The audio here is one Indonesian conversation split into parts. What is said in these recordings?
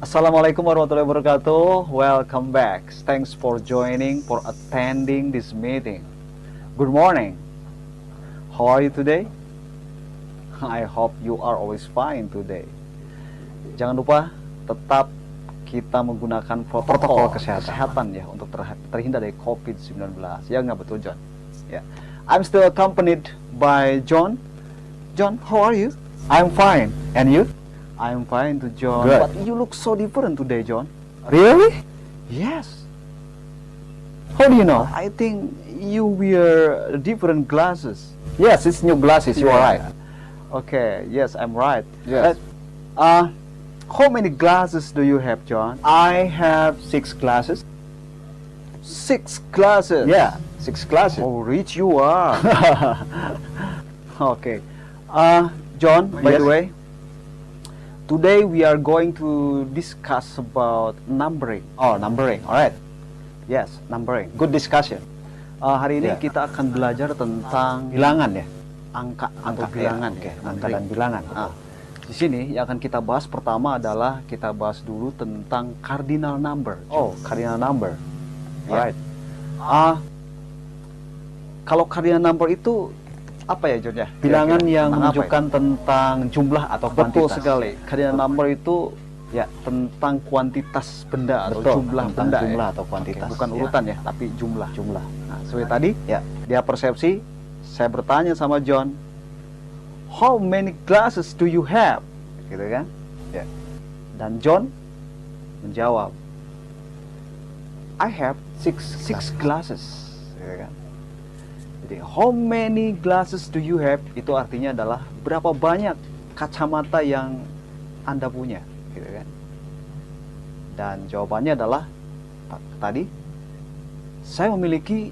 Assalamualaikum warahmatullahi wabarakatuh. Welcome back. Thanks for joining, for attending this meeting. Good morning. How are you today? I hope you are always fine today. Jangan lupa tetap kita menggunakan protokol kesehatan ya untuk terhindar dari COVID-19. Ya nggak betul, John? Ya. I'm still accompanied by John. John, how are you? I'm fine. And you? I'm fine too, John. Good. But you look so different today, John. Really? Yes. How do you know? I think you wear different glasses. Yes, it's new glasses. You are right. Okay, yes, I'm right. Yes. How many glasses do you have, John? I have 6 glasses. 6 glasses. Yeah, 6 glasses. Oh, rich you are. Okay. John, by Yes. the way, today we are going to discuss about numbering. Oh, numbering. All right. Yes, numbering. Good discussion. Hari ini Yeah. kita akan belajar tentang Bilangan ya? angka atau Angka, bilangan. ya. Oke, angka numbering. dan bilangan. Nah, di sini yang akan kita bahas pertama adalah kita bahas dulu tentang cardinal number. Oh, cardinal number. Ya. Alright. Kalau cardinal number itu apa ya, John ya? Bilangan Kira-kira yang tentang apa menunjukkan tentang jumlah atau itu? Betul kuantitas. sekali. Cardinal number itu Ya, tentang kuantitas benda atau betul. jumlah Tentang benda jumlah ya. atau kuantitas. Oke, bukan Ya. urutan ya, tapi jumlah. Jumlah. Nah, seperti tadi Ya. dia persepsi, saya bertanya sama John, how many glasses do you have? Gitu kan? Ya. Dan John menjawab, I have six glasses. Gitu kan? Jadi how many glasses do you have? Itu artinya adalah berapa banyak kacamata yang Anda punya, gitu kan? Dan jawabannya adalah tadi saya memiliki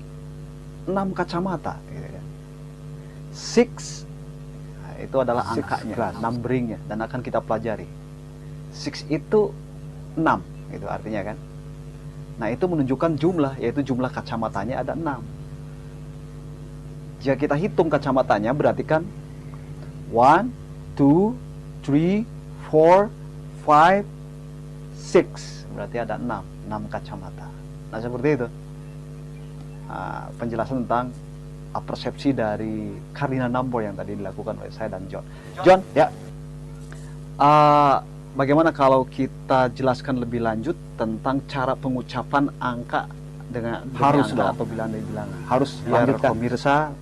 6 kacamata, gitu kan? 6 itu adalah Six angkanya, glasses. numberingnya, dan akan kita pelajari. 6 itu 6, gitu artinya kan. Nah, itu menunjukkan jumlah, yaitu jumlah kacamatanya ada 6. Jika kita hitung kacamatanya, berarti kan 1, 2, 3, 4, 5, 6. Berarti ada 6 kacamata. Nah, seperti itu. Penjelasan tentang persepsi dari cardinal number yang tadi dilakukan oleh saya dan John. John, Ya. bagaimana kalau kita jelaskan lebih lanjut tentang cara pengucapan angka dengan Harus angka dong. atau bilangan dari bilangan? Harus Biar lanjutkan. pemirsa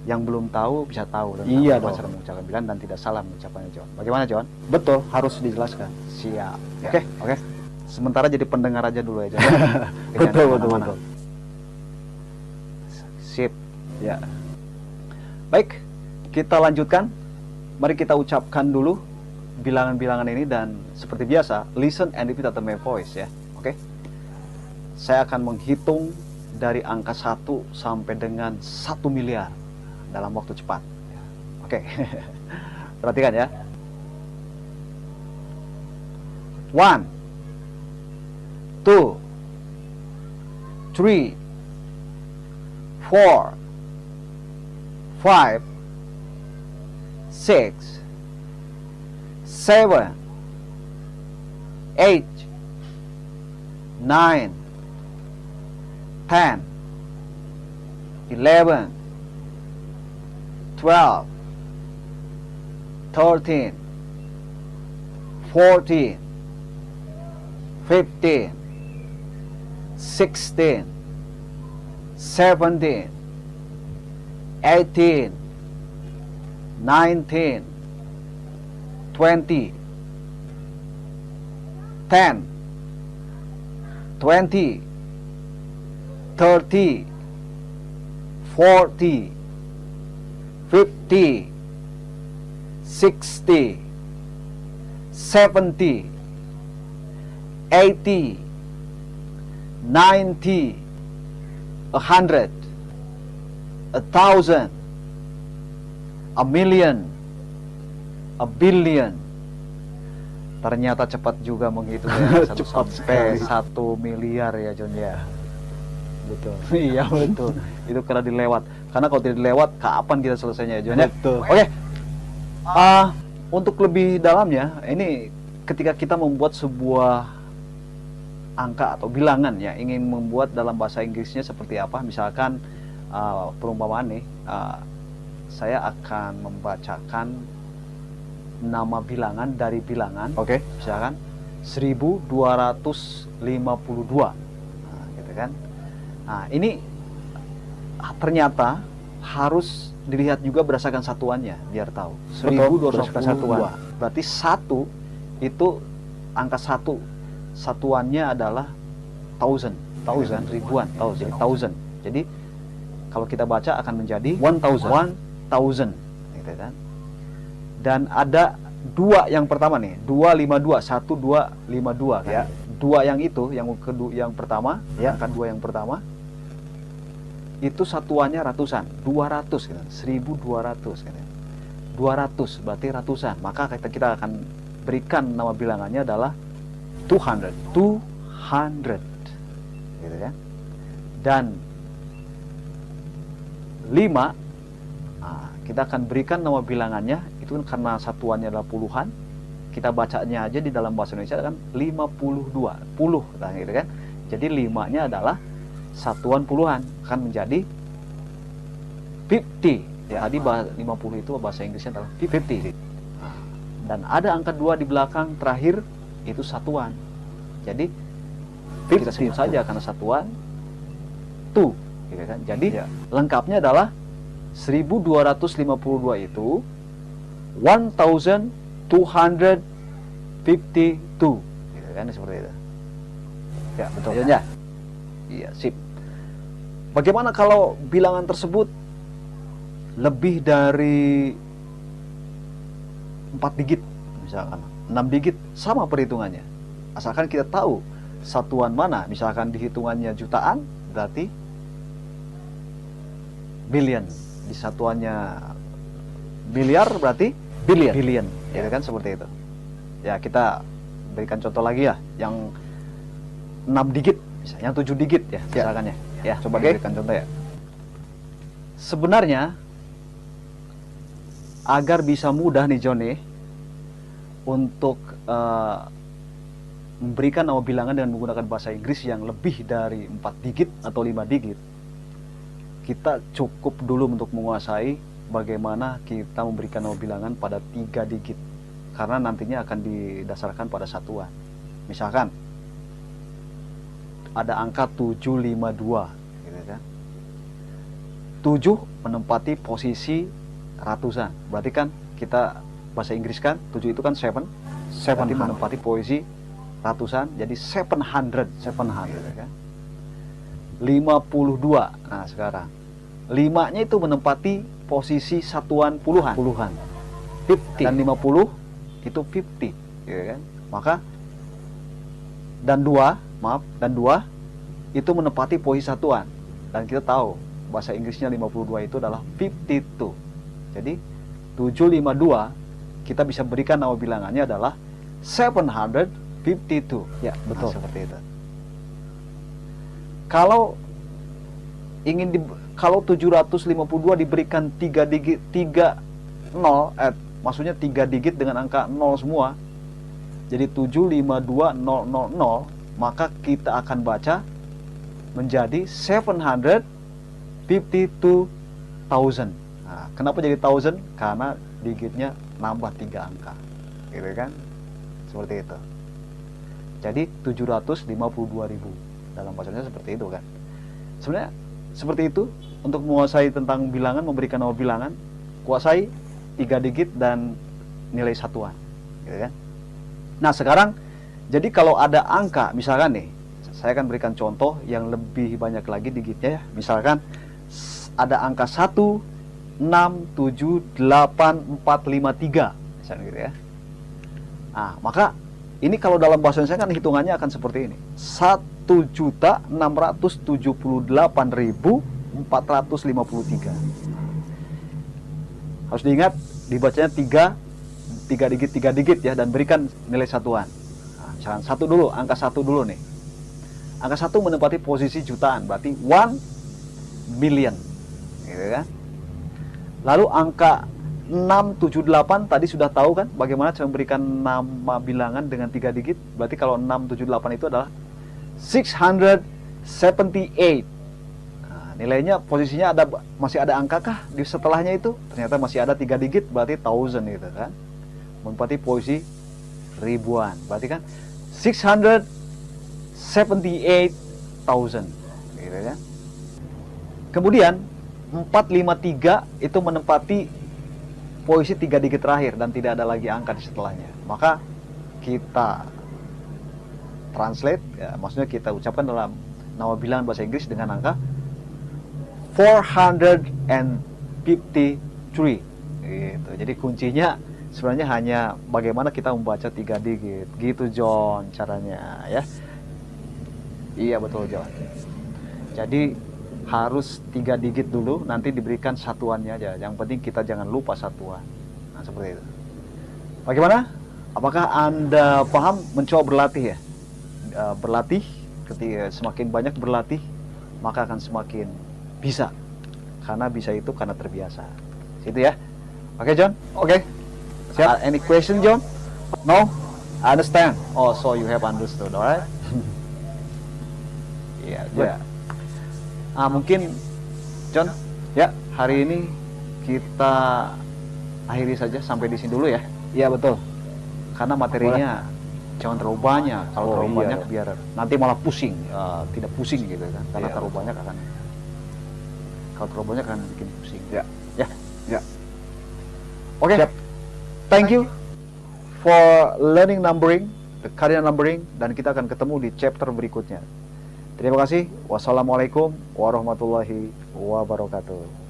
yang belum tahu bisa tahu tentang Iya bagaimana dong. cara mengucapkan bilangan dan tidak salah mengucapkannya, John. Bagaimana, John? Betul, harus dijelaskan. Siap. Ya. Oke. Sementara jadi pendengar aja dulu ya, John. Betul, Jangan betul, kemana-mana. betul. Sip. Ya. Baik, kita lanjutkan. Mari kita ucapkan dulu bilangan-bilangan ini dan seperti biasa, listen and repeat after my voice ya. Oke. Saya akan menghitung dari angka 1 sampai dengan 1 miliar dalam waktu cepat. Oke. Perhatikan ya. 1, 2, 3, 4, 5, 6, 7, 8, 9, 10, 11, 12, 13, 14, 15, 16, 17, 18, 19, 20, 10, 20, 30, 40, 50, 60, 70, 80, 90, 100, 1,000, a million, a billion. Ternyata cepat juga menghitungnya. Cepat Sampai sekali. 1 miliar ya, John ya. Betul. Iya betul. Itu karena dilewat. Karena kalau tidak dilewat, kapan kita selesainya ya, John ya? Betul. Oke. Untuk lebih dalamnya, ini ketika kita membuat sebuah angka atau bilangan ya, ingin membuat dalam bahasa Inggrisnya seperti apa, misalkan perumpamaan nih, saya akan membacakan nama bilangan dari bilangan, Oke. misalkan 1252, nah, gitu kan. Nah, ini ternyata harus dilihat juga berdasarkan satuannya biar tahu. Betul, berdasarkan 1252. satuan. Berarti satu itu angka satu. Satuannya adalah thousand, ribuan, jadi thousand. Jadi kalau kita baca akan menjadi 1000, gitu kan. Dan ada dua yang pertama nih, 252, 1252 kan. Ya. Dua yang itu, yang kedua, yang pertama, Ya. angka dua yang pertama itu satuannya ratusan, 200 gitu, 1200 gitu. 200 berarti ratusan. Maka kita akan berikan nama bilangannya adalah 200, gitu kan. Dan 5, nah, kita akan berikan nama bilangannya itu kan karena satuannya adalah puluhan. Kita bacanya aja di dalam bahasa Indonesia kan 52, puluh, gitu kan. Jadi 5-nya adalah satuan puluhan, akan menjadi 50. Ya, tadi 50 itu bahasa Inggrisnya adalah 50. Dan ada angka 2 di belakang terakhir itu satuan. Jadi kita sebut saja karena satuan 2, gitu kan. Jadi Ya. lengkapnya adalah 1252 itu 1252, gitu kan, seperti itu. Ya, betul. Ya. Iya, sip. Bagaimana kalau bilangan tersebut lebih dari 4 digit, misalkan 6 digit, sama perhitungannya. Asalkan kita tahu satuan mana, misalkan dihitungannya jutaan, berarti billion. Di satuannya miliar, berarti billion. Ya kan, seperti itu. Ya, kita berikan contoh lagi ya, yang 6 digit, misalnya yang 7 digit ya, misalkan ya. Ya, coba berikan contoh ya. Sebenarnya agar bisa mudah nih Johnny untuk memberikan nama bilangan dengan menggunakan bahasa Inggris yang lebih dari 4 digit atau 5 digit, kita cukup dulu untuk menguasai bagaimana kita memberikan nama bilangan pada 3 digit, karena nantinya akan didasarkan pada satuan. Misalkan ada angka 752, gitu kan. 7 menempati posisi ratusan. Berarti kan kita bahasa Inggris kan 7 itu kan 7. Berarti menempati posisi ratusan, jadi 700, gitu kan. 52. Nah, sekarang 5-nya itu menempati posisi satuan puluhan. 50. Dan 50 itu 50, gitu kan. Maka dan 2 itu menempati posisi satuan. Dan kita tahu bahasa Inggrisnya 52 itu adalah 52. Jadi 752 kita bisa berikan nama bilangannya adalah 752. Ya, betul. Nah, seperti itu. Kalau kalau 752 diberikan 3 digit, 3 0, maksudnya 3 digit dengan angka 0 semua. Jadi 752000, maka kita akan baca menjadi 752,000. Nah, kenapa jadi 1000? Karena digitnya nambah 3 angka, gitu kan? Seperti itu. Jadi 752.000 dalam bahasa Indonesia seperti itu kan. Sebenarnya seperti itu untuk menguasai tentang bilangan, memberikan nama bilangan, kuasai 3 digit dan nilai satuan, gitu kan? Nah, sekarang jadi kalau ada angka, misalkan nih, saya akan berikan contoh yang lebih banyak lagi digitnya ya. Misalkan ada angka 1678453, misalnya gitu ya. Nah, maka ini kalau dalam bahasa Indonesia kan hitungannya akan seperti ini. 1.678.453. Harus diingat, dibacanya 3 digit ya, dan berikan nilai satuan. Nah, misalkan satu dulu, angka 1 dulu nih. Angka 1 menempati posisi jutaan, berarti 1 million, gitu kan. Lalu angka 678 tadi sudah tahu kan bagaimana cara memberikan nama bilangan dengan 3 digit. Berarti kalau 678 itu adalah 678. Nah, nilainya posisinya masih ada angka kah di setelahnya itu? Ternyata masih ada 3 digit, berarti 1000 gitu kan. Menempati posisi ribuan. Berarti kan 678,000 gitu ya. Kemudian 453 itu menempati posisi 3 digit terakhir dan tidak ada lagi angka di setelahnya. Maka kita translate, ya, maksudnya kita ucapkan dalam nama bilangan bahasa Inggris dengan angka 453 gitu. Jadi kuncinya sebenarnya hanya bagaimana kita membaca 3 digit gitu, John, caranya ya. Iya betul, John. Jadi harus 3 digit dulu, nanti diberikan satuannya aja. Yang penting kita jangan lupa satuan. Nah, seperti itu. Bagaimana? Apakah Anda paham? Mencoba berlatih ya. Berlatih, ketika semakin banyak berlatih, maka akan semakin bisa. Karena bisa itu karena terbiasa. Itu ya. Oke, John? Oke. Siap? Any question, John? No? I understand. Oh, so you have understood, alright? Iya, yeah, mungkin John, ya hari ini kita akhiri saja sampai di sini dulu ya. Iya betul. Karena materinya jangan terlalu banyak. Kalau terlalu iya, banyak iya. biar nanti malah pusing, tidak pusing gitu kan. Karena Iya, terlalu banyak akan, kalau terlalu banyak akan bikin pusing. Ya. Ya. Ya. Oke. Siap. Thank you for learning numbering, the cardinal numbering, dan kita akan ketemu di chapter berikutnya. Terima kasih. Wassalamualaikum warahmatullahi wabarakatuh.